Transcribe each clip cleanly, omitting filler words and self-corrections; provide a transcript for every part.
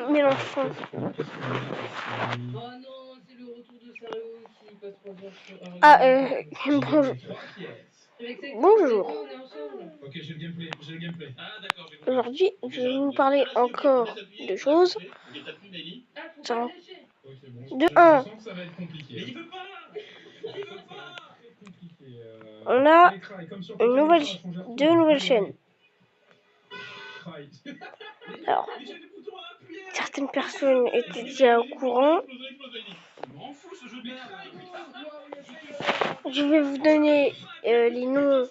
Mais l'enfant. Oh non, c'est le retour de Sario qui passe 3 heures sur un Bonjour. Bonjour. Ok, j'ai le gameplay. Ah d'accord, j'ai compris. Aujourd'hui, je vais vous parler encore de choses. Genre, Ok, bon. de Je 1, sens que ça va être compliqué. Mais il veut pas. Très compliqué. on a Allez, Cry, comme sur une nouvelle, deux nouvelles chaînes. Cry. Alors, certaines personnes étaient déjà au courant. Je vais vous donner les noms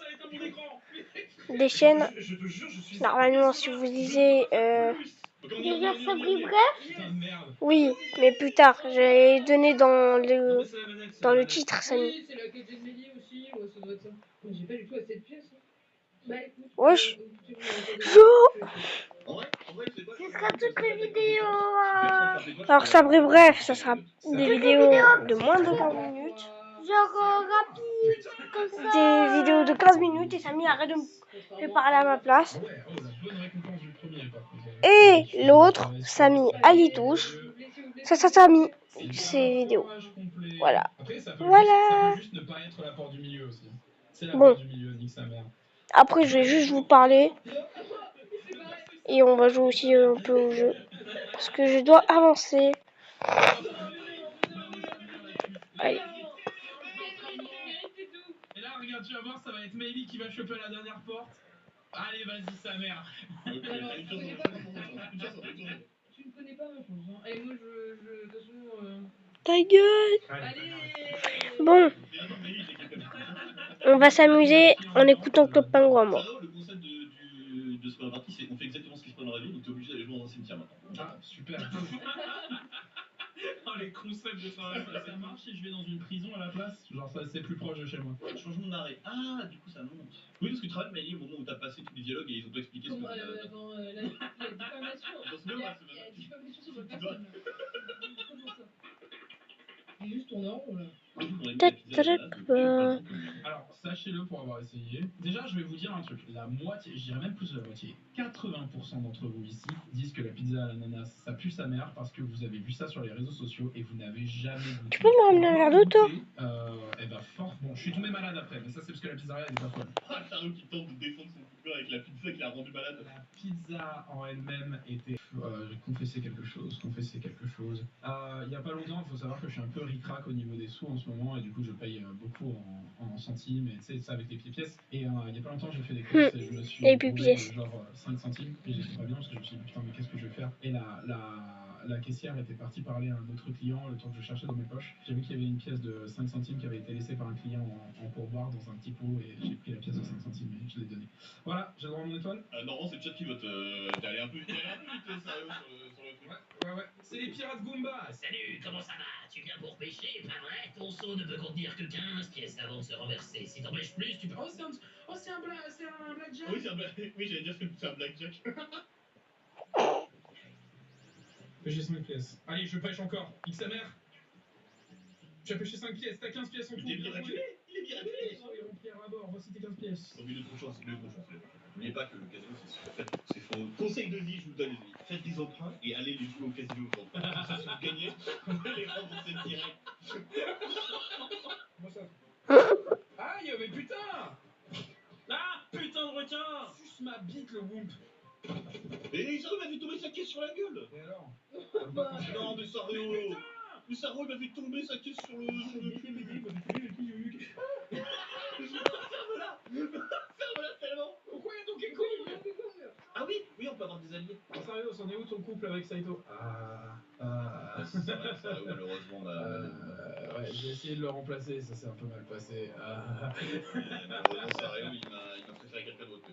des chaînes. Normalement, si vous lisez... Déjà Sabri Bref. Oui, mais plus tard. J'ai donné dans le titre, Samy. Oui, c'est la quête de Mélie aussi, ouais, ça doit être ça. Mais j'ai pas du tout assez de pièces. Hein. Bah écoute, Wesh. Ce sera toutes les vidéos. Alors, Sabri Bref, ça sera des vidéos de moins de 15 minutes. Genre rapide, comme ça. Des vidéos de 15 minutes et Samy arrête de me parler à ma place. Et l'autre, Samy Alitouche, ça Samy, ses vidéos. Voilà. Voilà. Bon. Après, je vais juste vous parler. Et on va jouer aussi un peu au jeu. Parce que je dois avancer. Allez. Et là, regarde, tu vas voir, ça va être Mélie qui va choper la dernière porte. Allez, vas-y, sa mère. Tu ne connais pas ma chance. Hein. Et moi, de toute façon... Ta gueule. Allez. Bon. On va s'amuser en écoutant Club Penguin, moi. Le concept de ce partie, c'est qu'on fait exactement ce qui se passe dans la vie, donc t'es obligé d'aller jouer dans un cimetière maintenant. Ah, super. Oh, les concepts de ça marche si je vais dans une prison à la place. Genre, ça c'est plus proche de chez moi. Changement d'arrêt. Ah, du coup ça monte. Oui, parce que tu te rappelles, Maëlie, au moment où t'as passé tous les dialogues et ils ont pas expliqué ce que attends, la diffamation. Il y a diffamation sur votre personne. Comment ça? J'ai juste tourné en rond là. Alors, sachez-le pour avoir essayé. Déjà, je vais vous dire un truc. La moitié, je dirais même plus de la moitié, 80% d'entre vous ici disent que la pizza à l'ananas, ça pue sa mère parce que vous avez vu ça sur les réseaux sociaux et vous n'avez jamais goûté. Tu peux me ramener un verre d'eau, toi? Eh ben, fort. Bon, je suis tombé malade après, mais ça, c'est parce que la pizzeria, elle est pas folle. Ah, Sario qui tente de défendre son coup de cœur avec la pizza qui l'a rendu malade. La pizza en elle-même était... j'ai confessé quelque chose. Il y a pas longtemps, il faut savoir que je suis un peu ric-rac au niveau des sous en ce moment et du coup je paye beaucoup en centimes et tu sais ça avec les pièces. Et il y a pas longtemps j'ai fait des courses et je me suis bourré de genre 5 centimes et j'étais pas bien parce que je me suis dit putain mais qu'est-ce que je vais faire. Et la caissière était partie parler à un autre client le temps que je cherchais dans mes poches. J'ai vu qu'il y avait une pièce de 5 centimes qui avait été laissée par un client en pourboire dans un petit pot et j'ai pris la pièce de 5 centimes et je l'ai donnée. Voilà, j'ai le droit à mon étoile. Normalement c'est le chat qui vote. T'es allé un peu vite sérieux sur le truc. Ouais. C'est les pirates Goomba. Salut, comment ça va? Tu viens pour pêcher, pas vrai? Ton seau ne peut contenir que 15 pièces avant de se renverser. Si t'en pêches plus, tu peux... Oh, c'est un blackjack. Oui, oui, j'allais dire que c'est un blackjack. Pêcher 5 pièces. Allez, je pêche encore. X sa mère. Tu as pêché 5 pièces, t'as 15 pièces en tout. Il est miraculé. Soyons pierre à bord, voici tes 15 pièces. Non, mais le prochain. N'oubliez pas que le casino, c'est faux. Conseil de vie, je vous donne, les amis. Faites des emprunts et allez les jouer au casino. Ça, si vous gagnez, vous allez les rembourser direct. Aïe, mais putain! Ah, putain de requin! Suce ma bite, le wump. Et Sario m'a fait tomber sa caisse sur la gueule. Et alors? Non, mais Sario! Mais Sario m'a fait tomber sa caisse sur le... Ferme-la tellement! Pourquoi il y a Donkey Kong? Ah oui, on peut avoir des alliés. Sérieux, c'en est où ton couple avec Saito? C'est vrai, Sario, malheureusement, ouais, j'ai essayé de le remplacer, ça s'est un peu mal passé. malheureusement, Sario, il m'a préféré quelqu'un d'autre.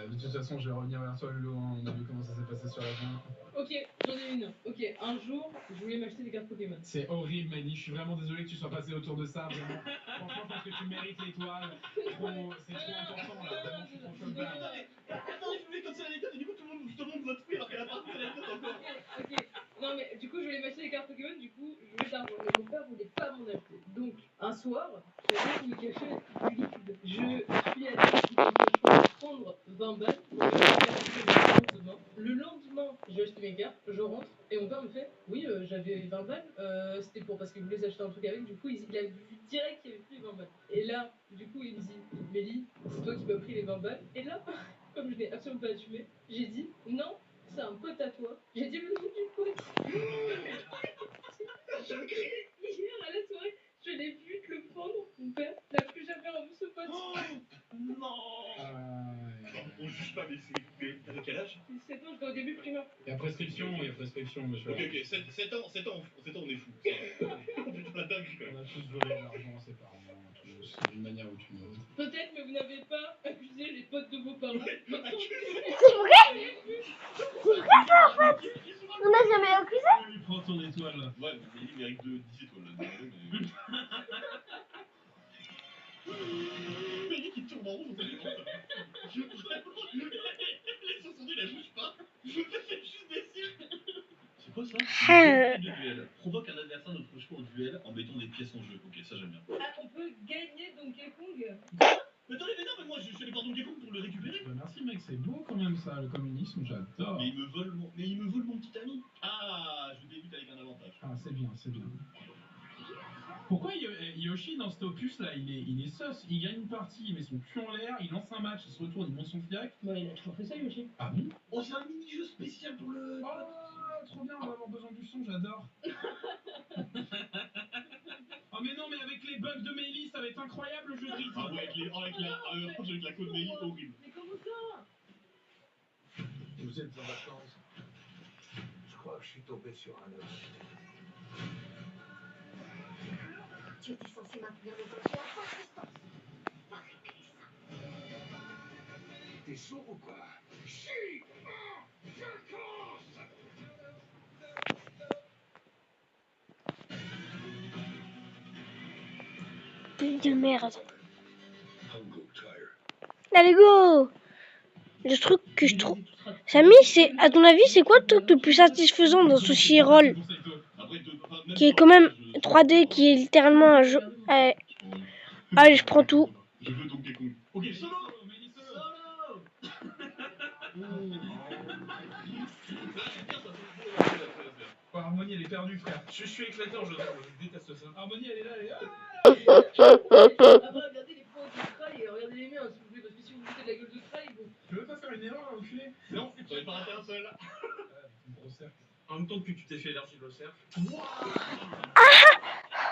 De toute façon, je vais revenir vers toi, Lolo, hein. On a vu comment ça s'est passé sur la fin. Ok, j'en ai une. Ok, un jour, je voulais m'acheter des cartes Pokémon. C'est horrible, Manny. Je suis vraiment désolé que tu sois passé autour de ça. Vraiment. Franchement, je pense que tu mérites l'étoile. C'est trop important là. Vraiment, je suis trop choqué. Attends, je voulais comme ça l'anecdote et du coup tout le monde va te fouiller alors qu'elle a pas raconté l'anecdote encore. Ok. Non mais du coup je voulais m'acheter des cartes Pokémon, du coup je voulais d'argent. Mais mon père voulait pas m'en acheter. Donc un soir, je suis allée me cacher du liquide. Je suis allée prendre 20 balles pour me faire acheter des cartes. Le lendemain, j'ai acheté acheté mes cartes, je rentre, et mon père me fait oui, j'avais 20 balles, c'était pour parce qu'il voulait s'acheter un truc avec, du coup, il a vu direct qu'il y avait plus les 20 balles. Et là, du coup, il me dit Mélie, c'est toi qui m'as pris les 20 balles. Et là, comme je n'ai absolument pas assumé, j'ai dit non, c'est un pote à toi. J'ai dit le nom du pote. Hier à la soirée, je l'ai vu te le prendre, mon père n'a plus jamais revu ce pote. Non. On juge pas, mais t'avais quel âge? 17 ans, j'étais au début primaire. Il y a prescription, monsieur. Ok, 7 ans, on est fou. Putain, la dingue quand On même. a tous volé de l'argent à ses parents, tous, d'une manière ou d'une autre. Peut-être, mais vous n'avez pas accusé les potes de vos parents. C'est vrai? C'est vrai ça en fait? On n'a jamais accusé? Oui, prends ton étoile là. Ouais, mais il mérite 10 étoiles là. Désolé, mais. Mélie qui tourne en rond, on s'est Les sourdis, la bouge pas. C'est juste des cils. C'est quoi ça? Ah. De duel. Provoque un adversaire de notre choix au duel en mettant des pièces en jeu. Ok, ça j'aime bien. Ah, on peut gagner Donkey Kong? Mais attendez, mais non, mais moi je suis allé voir Donkey Kong pour le récupérer. Bah, merci mec, c'est beau quand même ça, le communisme, j'adore. Mais il me vole mon petit ami. Ah, je débute avec un avantage. Ah, c'est bien, c'est bien. Pourquoi Yoshi dans cet opus là, il est sauce, il gagne une partie, il met son cul en l'air, il lance un match, il se retourne, il monte son fiac. Bah, il a toujours fait ça lui aussi. Ah bon? Oh, c'est un mini-jeu spécial pour le. Oh, trop bien, on va avoir besoin du son, j'adore. Oh mais non, mais avec les bugs de Mélie, ça va être incroyable le jeu de rythme. Ah ouais, avec la code Mélie horrible. Mais comment ça? Vous êtes en vacances? Je crois que je suis tombé sur un os. Tu étais censé maintenir le danger à forte distance. Va régler ça. T'es sourd ou quoi? De merde. I'll go tire. Allez go! Le truc que je trouve... Samy, c'est, à ton avis, c'est quoi le truc le plus satisfaisant dans Sushi Roll? Qui est quand même 3D, qui est littéralement un jeu... Allez, je prends tout. Je veux Donkey Kong. Ok, solo. Oh, Harmonie, elle est perdue, frère. Je suis éclaté en jeu de rôle, je déteste ça. Harmonie, elle est là, elle est là. Après, regardez les points du Krai et regardez les miens, s'il vous plaît, parce que si vous vous foutez de la gueule de Krai, bon. Tu veux pas faire une erreur, là, enculé? Non, j'en ai pas raté un seul. Gros cercle. En même temps que tu t'es fait élargir le cercle.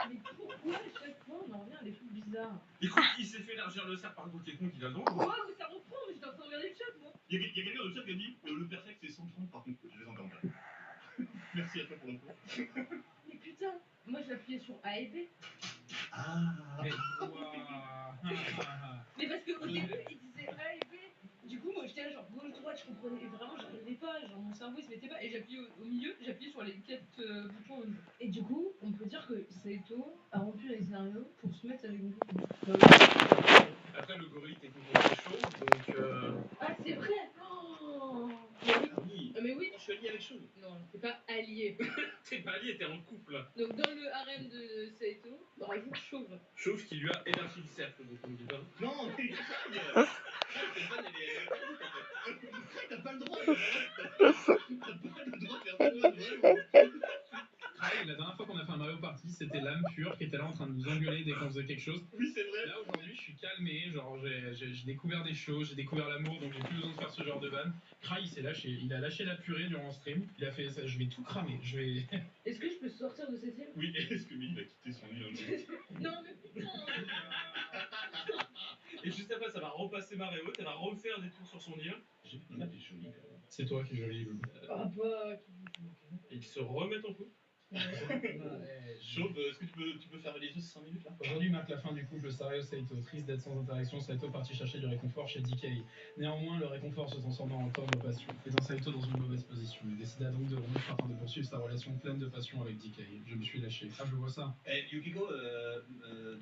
Mais pourquoi à chaque fois on en revient à des trucs bizarres? Écoute, il s'est fait élargir le cercle par Donkey Kong, il a le droit. Ouais, mais ça reprend, mais j'étais en train de regarder le chat, moi. Il y a quelqu'un dans le chat qui a dit le perfect c'est 130 par contre, je les entends pas. Merci à toi pour l'info. Mais putain, moi je l'appuyais sur A et B. Ah. Mais waouh. Mais parce qu'au début, il disait A et B. Du coup, moi j'étais là, genre gauche-droite, je comprenais vraiment, j'arrivais pas, genre mon cerveau il se mettait pas. Et j'appuyais au milieu, j'appuyais sur les 4 boutons au milieu. Et du coup, on peut dire que Saito a rempli les scénarios pour se mettre avec Donkey Kong. Après, le gorille techniquement c'est chaud, donc Ah, c'est vrai! Oh Oui. Mais oui! Je suis allié avec Chauve. Non, t'es pas allié. t'es pas allié, t'es en couple. Donc dans le harem de Saito, par exemple, chauve. Chauve qui lui a élargi le cercle, donc on me dit pas. Non, mais Stéphane, t'as pas le droit. T'as pas le droit de faire ça. La dernière fois qu'on a fait un Mario Party, c'était l'âme pure qui était là en train de nous engueuler dès qu'on faisait quelque chose. Oui, c'est vrai. Là aujourd'hui, je suis calmé, genre j'ai découvert des choses, j'ai découvert l'amour, donc j'ai plus besoin de faire ce genre de vanne. Krai, il s'est lâché, il a lâché la purée durant le stream. Il a fait ça, je vais tout cramer, je vais. Est-ce que je peux sortir de cette île? Oui, est-ce que Mélie va quitter son lit un jour? Non, mais putain! Et juste après, ça va repasser marée haute, elle va refaire des tours sur son île. On a des jolis quand même. C'est toi qui es joli, Loulou. Ah bah... Et ils se remettent en couple. Chauve, est-ce que tu peux fermer les yeux 5 minutes là? Aujourd'hui marque la fin du couple Sario-Saito. Triste d'être sans interaction, Saito parti chercher du réconfort chez DK. Néanmoins, le réconfort se transforma en torne de passion. Étant Saito dans une mauvaise position, il décida donc de rompre afin de poursuivre sa relation pleine de passion avec DK. Je me suis lâché. Ah, je vois ça. Eh, Yukiko, tu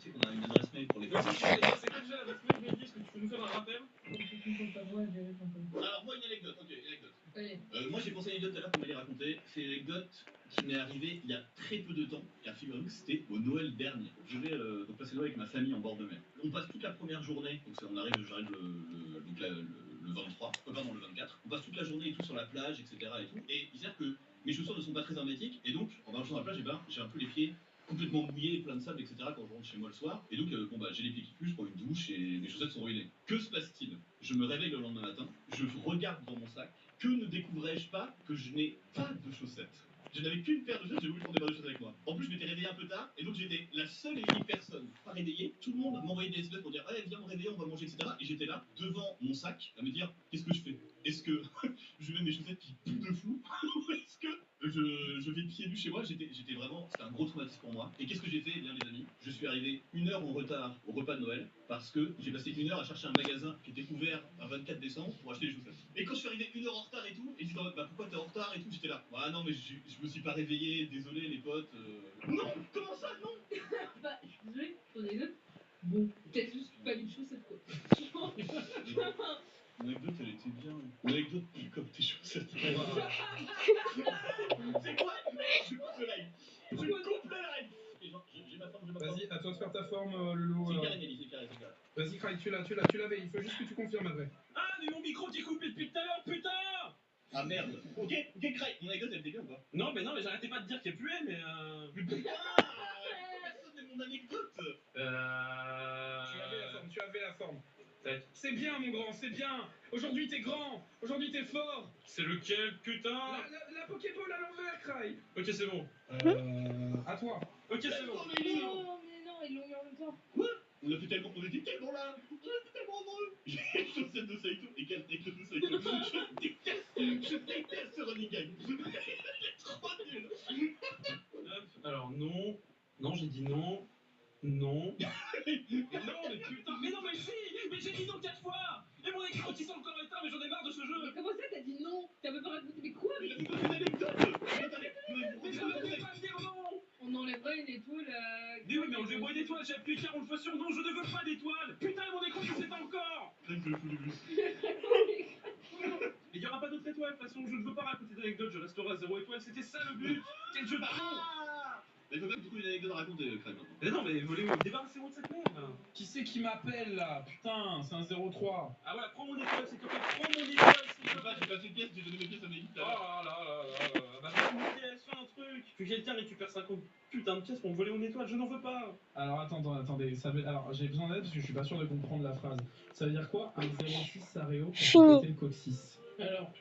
sais qu'on a une adresse mail pour les Mais c'est quoi déjà la semaine Mélie? Est-ce que tu peux nous faire un rappel? Alors, moi, une anecdote. Ok, une anecdote. Allez. Moi, j'ai pensé à une anecdote tout à l'heure qu'on m'allait raconter. C'est une anecdote qui m'est arrivée il y a très peu de temps. Car figurez-vous que c'était au Noël dernier. Je vais donc passer Noël avec ma famille en bord de mer. On passe toute la première journée. Donc, j'arrive le le 23, pardon, le 24. On passe toute la journée et tout sur la plage, etc. Et tout. Et il s'avère que mes chaussures ne sont pas très hermétiques. Et donc, en marchant sur la plage, eh ben, j'ai un peu les pieds complètement mouillés, plein de sable, etc. quand je rentre chez moi le soir. Et donc, bon, bah, j'ai les pieds qui puent, je prends une douche et mes chaussettes sont ruinées. Que se passe-t-il? Je me réveille le lendemain matin, je regarde dans mon sac. Que ne découvrais-je pas que je n'ai pas de chaussettes? Je n'avais qu'une paire de chaussettes, j'ai voulu prendre des paires de chaussettes avec moi. En plus, je m'étais réveillé un peu tard, et donc j'étais la seule et unique personne pas réveillée. Tout le monde m'envoyait des SMS pour dire hey, viens me réveiller, on va manger, etc. Et j'étais là, devant mon sac, à me dire qu'est-ce que je fais? Est-ce que je mets mes chaussettes qui puent de fou? Ou est-ce que je vais pieds nus chez moi? J'étais vraiment, c'était un gros traumatisme pour moi. Et qu'est-ce que j'ai fait? Eh bien, les amis, je suis arrivé 1 heure en retard au repas de Noël parce que j'ai passé 1 heure à chercher un magasin qui était ouvert un 24 décembre pour acheter les chaussettes. Et quand je suis arrivé 1 heure en retard et tout, et ils disaient bah pourquoi t'es en retard et tout, j'étais là. Ah non, mais je me suis pas réveillé, désolé les potes. Non, comment ça, non? Bah, je suis désolée, ton anecdote. Bon, peut-être juste pas une chaussette quoi. L'anecdote, elle était bien. L'anecdote pue comme tes chaussettes. C'est quoi? Je coupe le live. Je coupe le live. Et genre, j'ai ma forme, j'ai ma forme. Vas-y, à toi de faire ta forme, Loulou. C'est carré, Nelly, c'est carré, c'est carré. Vas-y, Craig, tu l'avais. Il faut juste que tu confirmes après. Ah, mais mon micro t'est coupé depuis tout à l'heure, putain! Ah merde. Ok, Craig, mon anecdote, elle était bien ou pas? Non, mais j'arrêtais pas de dire qu'elle puait, mais Mais putain, personne n'est mon anecdote. Tu avais la forme. C'est bien, mon grand, c'est bien. Aujourd'hui, t'es grand. Aujourd'hui, t'es fort. c'est lequel, putain? La Pokéball à l'envers, Craig. Ok, c'est bon. À toi. Ok, c'est bon. Non, mais non, ils l'ont eu en même temps. On était tellement là. On était tellement heureux. J'ai les chaussettes de Saito et qu'elle avec le de Saito. Je déteste ce running gag. C'est trop nul. Hop, alors non. Non, j'ai dit non. Non. Mais non, mais putain. Mais non, mais si. Mais j'ai dit non 4 fois. Et mon écran qui sont encore éteint, mais j'en ai marre de ce jeu. Mais comment ça, t'as dit non? T'as même pas raconté, mais quoi? Mais c'est une anecdote. Mais je ne vais pas dire non. On enlèvera une étoile à... Mais oui, mais enlevez moi une étoile, j'ai appuyé 40 fois sur non, je ne veux pas d'étoile. Putain, mon écran qui s'éteint encore. Craig, je le fous du bus. Mais il n'y aura pas d'autre étoile, de toute façon, je ne veux pas raconter d'anecdote, je resterai à 0 étoile, c'était ça le but. Quel jeu de con. Mais il faut quand même trouver une anecdote à raconter, Craig. Mais non, mais volez-moi, débarrassez-moi de cette merde. Qui c'est qui m'appelle là? Putain, c'est un 03. Ah voilà, prends mon étoile, s'il te plaît, prends mon étoile, s'il te plaît. J'ai passé une pièce, j'ai donné mes pièces à mes Oh guides. là là là là, bah fais une pièce, fais un truc. Que quelqu'un récupère 50 putain de pièces pour me voler mon étoile, je n'en veux pas. Alors attendez, alors j'ai besoin d'aide parce que je suis pas sûr de comprendre la phrase. Ça veut dire quoi? Un 06 Sareo pour Fini. péter le coccyx. Alors,